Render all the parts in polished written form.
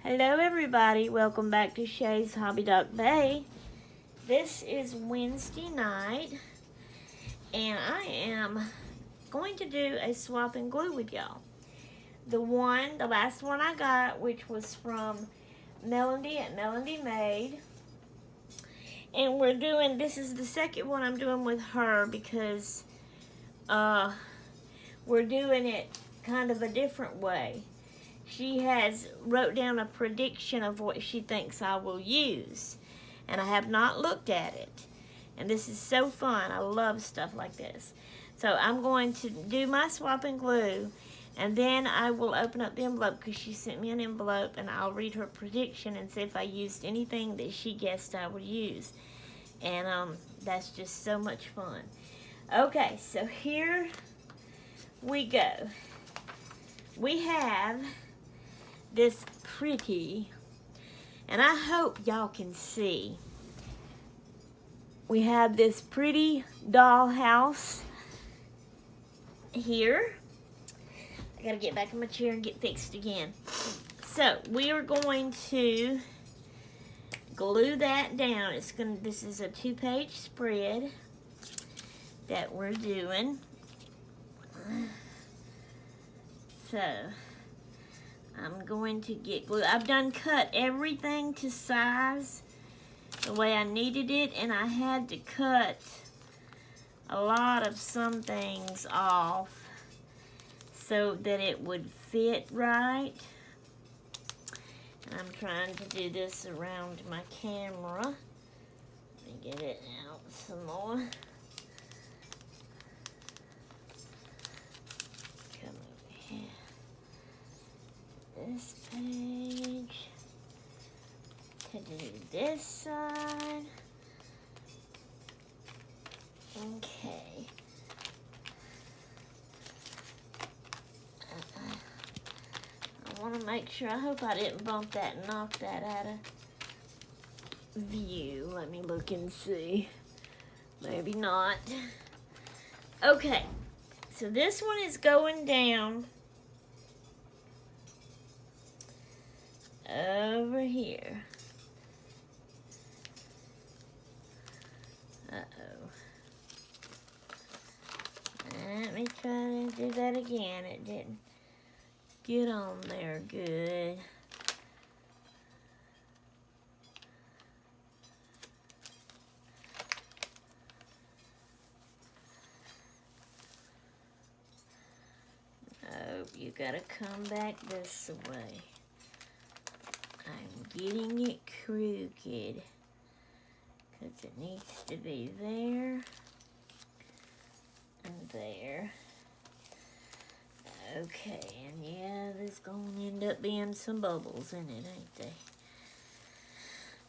Hello everybody, welcome back to Shay's Hobby Doc Bay. This is Wednesday night and I am going to do a swap and glue with y'all. The last one I got, which was from Melody at melodimade. And this is the second one I'm doing with her because we're doing it kind of a different way. She has wrote down a prediction of what she thinks I will use, and I have not looked at it. And this is so fun. I love stuff like this. So I'm going to do my swap and glue, and then I will open up the envelope because she sent me an envelope, and I'll read her prediction and see if I used anything that she guessed I would use. And that's just so much fun. Okay, so here we go. We have this pretty, and I hope y'all can see, we have this pretty dollhouse here. I gotta get back in my chair and get fixed again. So we are going to glue that down. This is a 2-page spread that we're doing. So I'm going to get glue. I've done cut everything to size the way I needed it, and I had to cut a lot of some things off so that it would fit right. And I'm trying to do this around my camera. Let me get it out some more. This page to do this side. Okay. I want to make sure. I hope I didn't bump that and knock that out of view. Let me look and see. Maybe not. Okay. So this one is going down over here. Uh-oh. Let me try to do that again. It didn't get on there good. Nope, you gotta come back this way. I'm getting it crooked because it needs to be there and there. Okay, and yeah, there's going to end up being some bubbles in it, ain't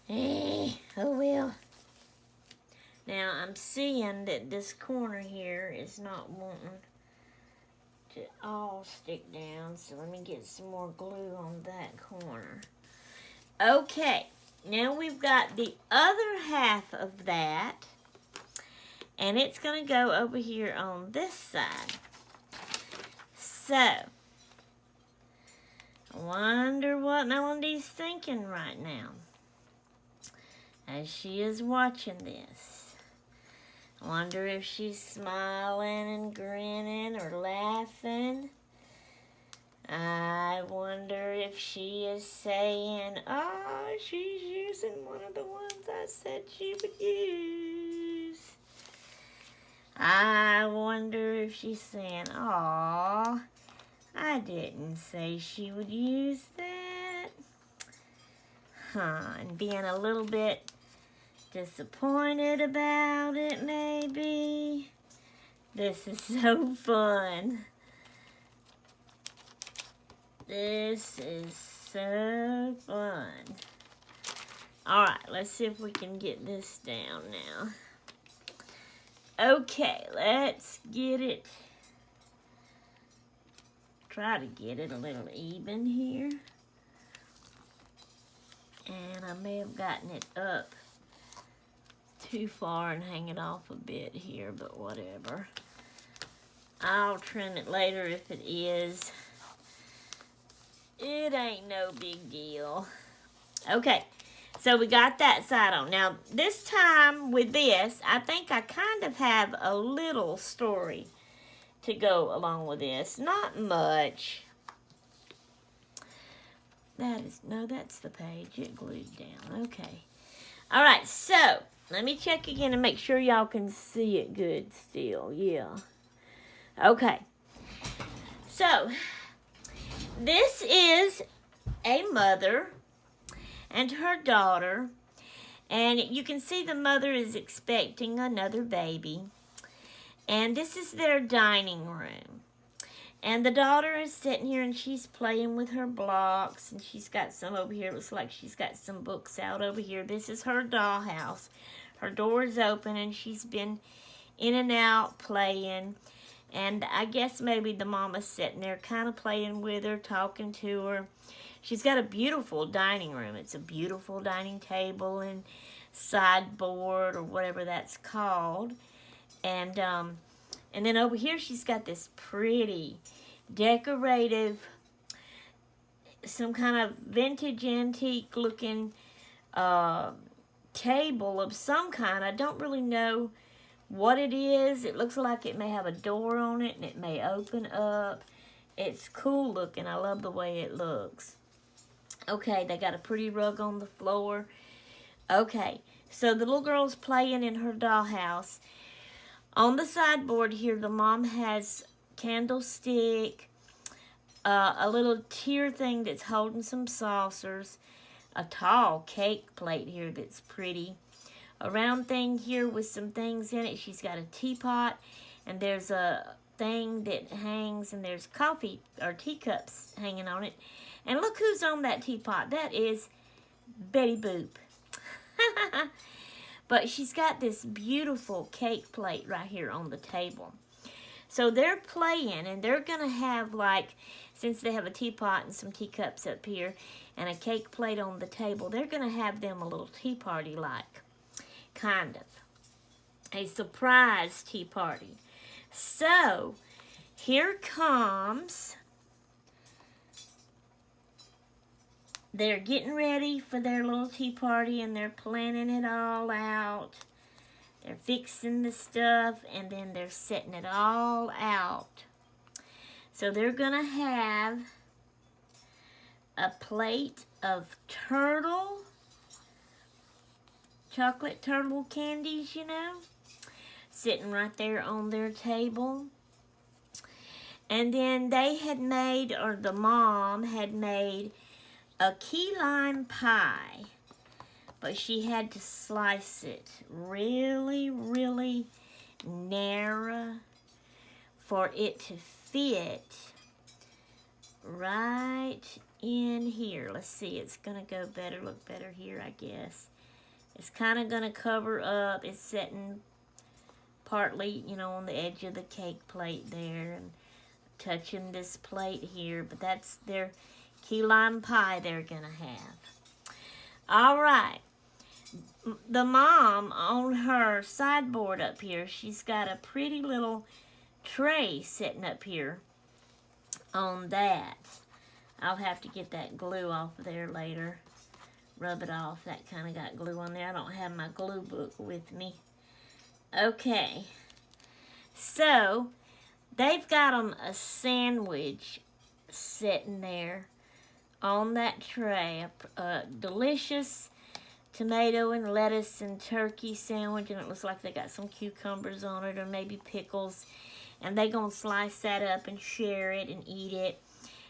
they? Oh well. Now, I'm seeing that this corner here is not wanting to all stick down, so let me get some more glue on that corner. Okay, now we've got the other half of that, and it's going to go over here on this side. So, I wonder what Melody's thinking right now as she is watching this. I wonder if she's smiling and grinning or laughing. I wonder if she is saying, oh, she's using one of the ones I said she would use. I wonder if she's saying, oh, I didn't say she would use that. And being a little bit disappointed about it, maybe. This is so fun. This is so fun. Alright, let's see if we can get this down now. Okay, let's get it. Try to get it a little even here. And I may have gotten it up too far and hang it off a bit here, but whatever. I'll trim it later if it is It ain't no big deal. Okay, so we got that side on. Now, this time with this, I think I kind of have a little story to go along with this. Not much. That's the page. It glued down. Okay. All right, so let me check again and make sure y'all can see it good still. Yeah. Okay. So, this is a mother and her daughter, and you can see the mother is expecting another baby, and this is their dining room, and the daughter is sitting here and she's playing with her blocks, and she's got some over here. It looks like she's got some books out over here. This is her dollhouse. Her door is open and she's been in and out playing, and I guess maybe the mama's sitting there kind of playing with her, talking to her. She's got a beautiful dining room. It's a beautiful dining table and sideboard or whatever that's called. And then over here she's got this pretty decorative, some kind of vintage antique looking table of some kind. I don't really know what it is. It looks like it may have a door on it and it may open up. It's cool looking. I love the way it looks. Okay, they got a pretty rug on the floor. Okay, so the little girl's playing in her dollhouse. On the sideboard here, the mom has candlestick, a little tier thing that's holding some saucers, a tall cake plate here that's pretty, a round thing here with some things in it. She's got a teapot, and there's a thing that hangs, and there's coffee or teacups hanging on it. And look who's on that teapot. That is Betty Boop. But she's got this beautiful cake plate right here on the table. So they're playing, and they're going to have, like, since they have a teapot and some teacups up here and a cake plate on the table, they're going to have them a little tea party like, kind of. A surprise tea party. So, here comes... They're getting ready for their little tea party, and they're planning it all out. They're fixing the stuff, and then they're setting it all out. So they're going to have a plate of chocolate turtle candies, you know, sitting right there on their table. And then they had made, or the mom had made, a key lime pie, but she had to slice it really, really narrow for it to fit right in here. Let's see, it's gonna go better, look better here, I guess. It's kind of gonna cover up. It's sitting partly, you know, on the edge of the cake plate there and touching this plate here, but that's their key lime pie they're gonna have. All right, the mom on her sideboard up here, she's got a pretty little tray sitting up here on that. I'll have to get that glue off of there later, rub it off. That kind of got glue on there. I don't have my glue book with me. Okay, so they've got them a sandwich sitting there on that tray, a delicious tomato and lettuce and turkey sandwich, and it looks like they got some cucumbers on it or maybe pickles, and they're going to slice that up and share it and eat it,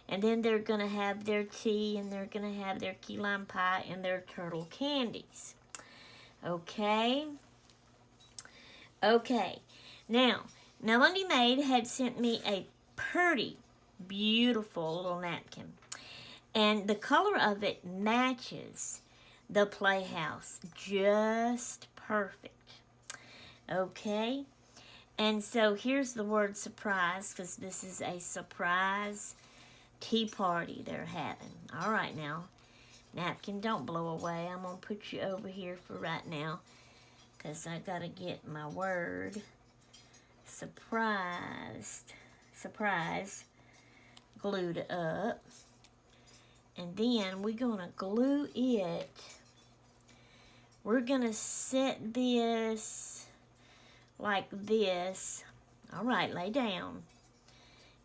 and then they're going to have their tea, and they're going to have their key lime pie and their turtle candies. Okay? Okay. Now, Melody Maid had sent me a pretty, beautiful little napkin. And the color of it matches the playhouse just perfect. Okay? And so here's the word surprise, because this is a surprise tea party they're having. All right now. Napkin, don't blow away. I'm going to put you over here for right now, because I got to get my word surprise glued up. And then we're going to glue it. We're going to set this like this. All right, lay down.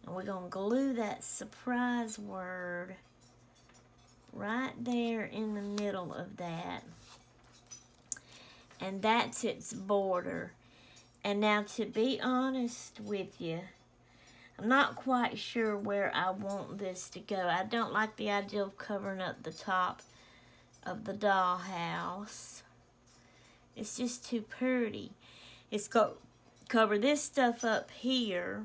And we're going to glue that surprise word right there in the middle of that. And that's its border. And now, to be honest with you, I'm not quite sure where I want this to go. I don't like the idea of covering up the top of the dollhouse. It's just too pretty. It's got cover this stuff up here.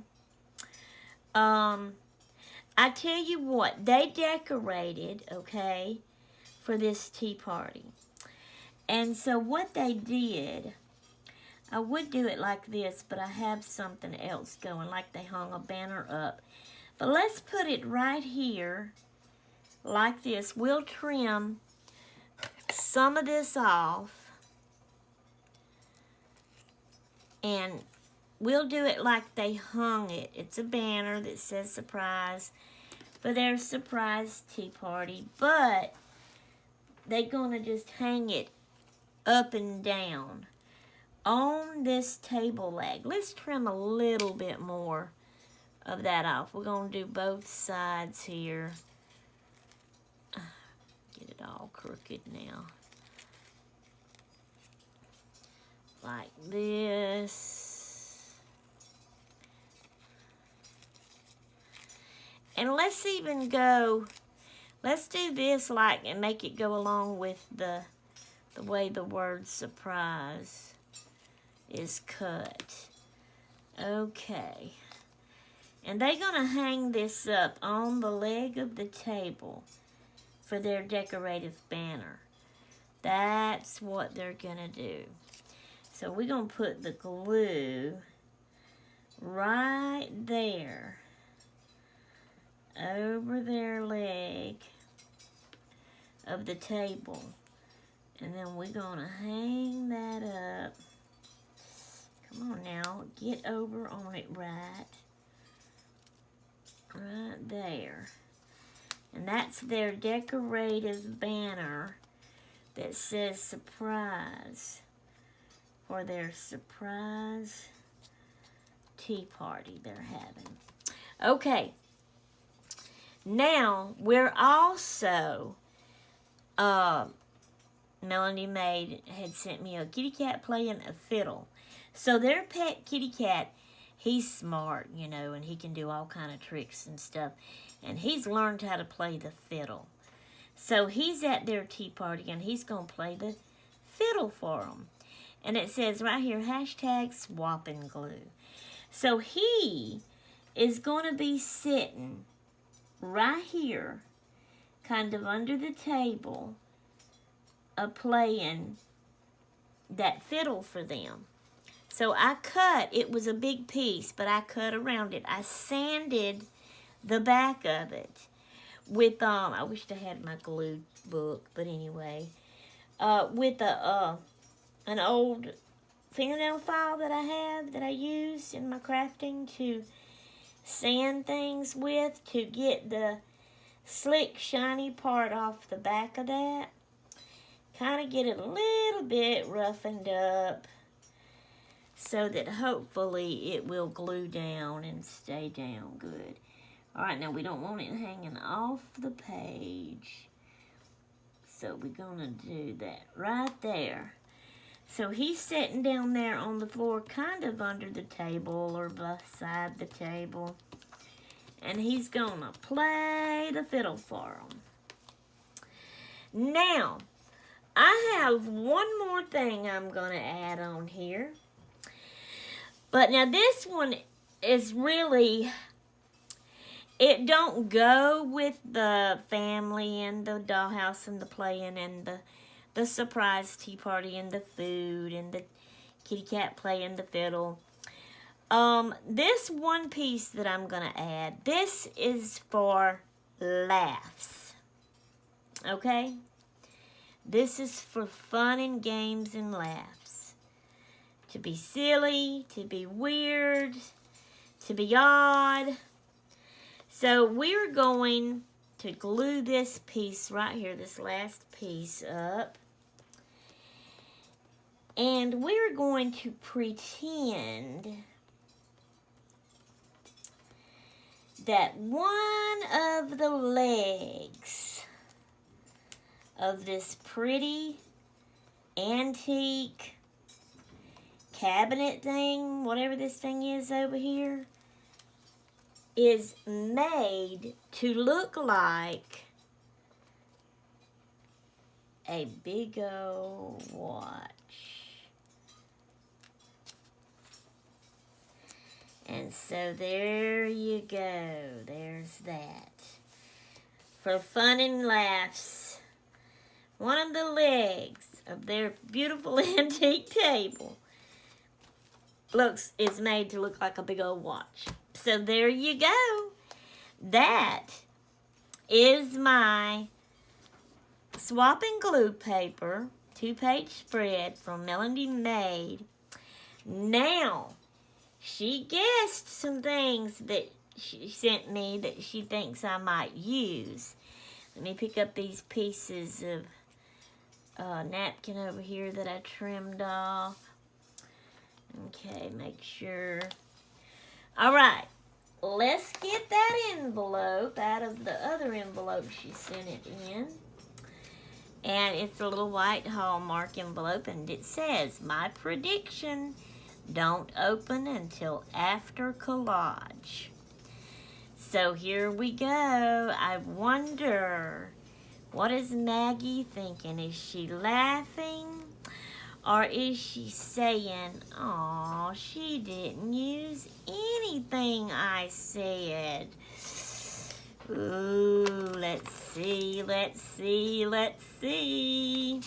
I tell you what, they decorated, okay, for this tea party. And so what they did, I would do it like this, but I have something else going, like they hung a banner up. But let's put it right here, like this. We'll trim some of this off, and we'll do it like they hung it. It's a banner that says surprise for their surprise tea party, but they're gonna just hang it up and down on this table leg. Let's trim a little bit more of that off. We're gonna do both sides here. Get it all crooked now. Like this. And let's even go, let's do this like and make it go along with the way the word surprise is cut. Okay. And they're going to hang this up on the leg of the table for their decorative banner. That's what they're going to do. So we're going to put the glue right there over their leg of the table. And then we're going to hang that up. Come on now, get over on it right there. And that's their decorative banner that says surprise for their surprise tea party they're having. Okay. Now, we're also, melodimade had sent me a kitty cat playing a fiddle. So their pet kitty cat, he's smart, you know, and he can do all kind of tricks and stuff. And he's learned how to play the fiddle. So he's at their tea party, and he's going to play the fiddle for them. And it says right here, hashtag swap and glue. So he is going to be sitting right here, kind of under the table, playing that fiddle for them. So I cut, it was a big piece, but I cut around it. I sanded the back of it with, I wished I had my glue book, but anyway, with an old fingernail file that I have, that I use in my crafting to sand things with, to get the slick, shiny part off the back of that. Kind of get it a little bit roughened up so that hopefully it will glue down and stay down good. Alright, now we don't want it hanging off the page. So we're going to do that right there. So he's sitting down there on the floor, kind of under the table or beside the table. And he's going to play the fiddle for him. Now, I have one more thing I'm going to add on here. But now this one is really, it don't go with the family and the dollhouse and the playing and the surprise tea party and the food and the kitty cat playing the fiddle. This one piece that I'm going to add, this is for laughs. Okay? This is for fun and games and laughs. To be silly, to be weird, to be odd. So we're going to glue this piece right here, this last piece up. And we're going to pretend that one of the legs of this pretty antique cabinet thing, whatever this thing is over here, is made to look like a big old watch. And so there you go. There's that. For fun and laughs, one of the legs of their beautiful antique table is made to look like a big old watch. So there you go. That is my swap and glue paper 2-page spread from melodimade. Now, she guessed some things that she sent me that she thinks I might use. Let me pick up these pieces of napkin over here that I trimmed off. Okay, make sure. All right, let's get that envelope out of the other envelope she sent it in. And it's a little white Hallmark envelope, and it says, "My prediction, don't open until after collage." So here we go. I wonder, what is Maggie thinking? Is she laughing? Or is she saying, "Aw, she didn't use anything I said"? Ooh, let's see, let's see, let's see.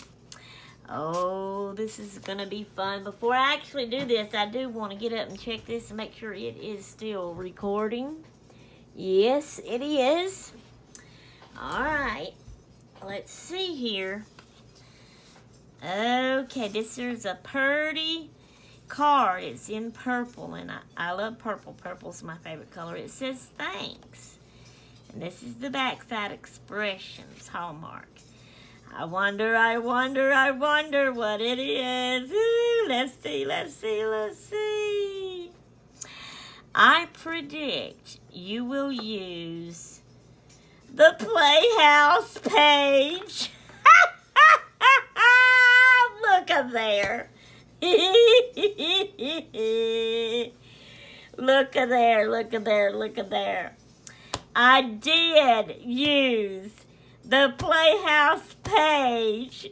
Oh, this is going to be fun. Before I actually do this, I do want to get up and check this and make sure it is still recording. Yes, it is. All right, let's see here. Okay, this is a pretty card. It's in purple, and I love purple. Purple's my favorite color. It says thanks. And this is the backside, expressions, Hallmark. I wonder what it is. Ooh, let's see, let's see, let's see. I predict you will use the Playhouse page. Look at there. Look at there, look at there, look at there. I did use the Playhouse page.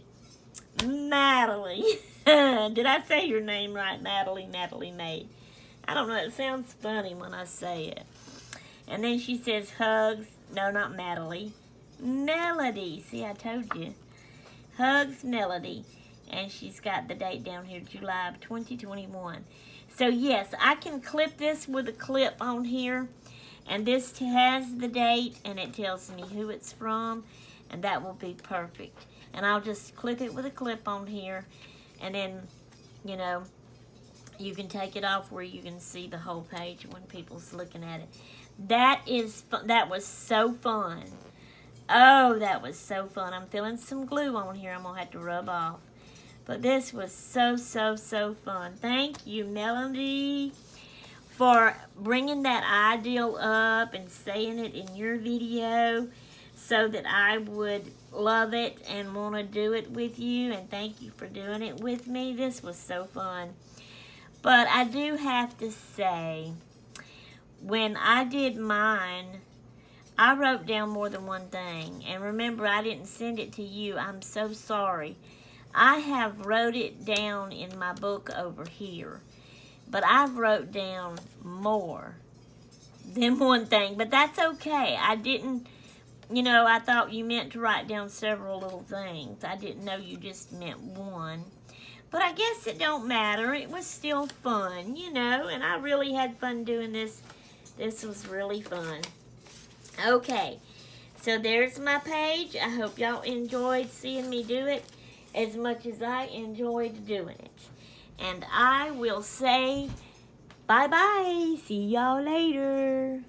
Natalie. Did I say your name right? Natalie Maid. I don't know. It sounds funny when I say it. And then she says hugs. No, not Natalie. Melody. See, I told you. Hugs Melody. And she's got the date down here, July of 2021. So, yes, I can clip this with a clip on here. And this has the date, and it tells me who it's from. And that will be perfect. And I'll just clip it with a clip on here. And then, you know, you can take it off where you can see the whole page when people's looking at it. That was so fun. Oh, that was so fun. I'm feeling some glue on here I'm going to have to rub off. But this was so, so, so fun. Thank you, Melody, for bringing that ideal up and saying it in your video so that I would love it and want to do it with you. And thank you for doing it with me. This was so fun. But I do have to say, when I did mine, I wrote down more than one thing. And remember, I didn't send it to you. I'm so sorry. I have wrote it down in my book over here. But I've wrote down more than one thing. But that's okay. I didn't, you know, I thought you meant to write down several little things. I didn't know you just meant one. But I guess it don't matter. It was still fun, you know. And I really had fun doing this. This was really fun. Okay. So there's my page. I hope y'all enjoyed seeing me do it as much as I enjoyed doing it. And I will say bye-bye. See y'all later.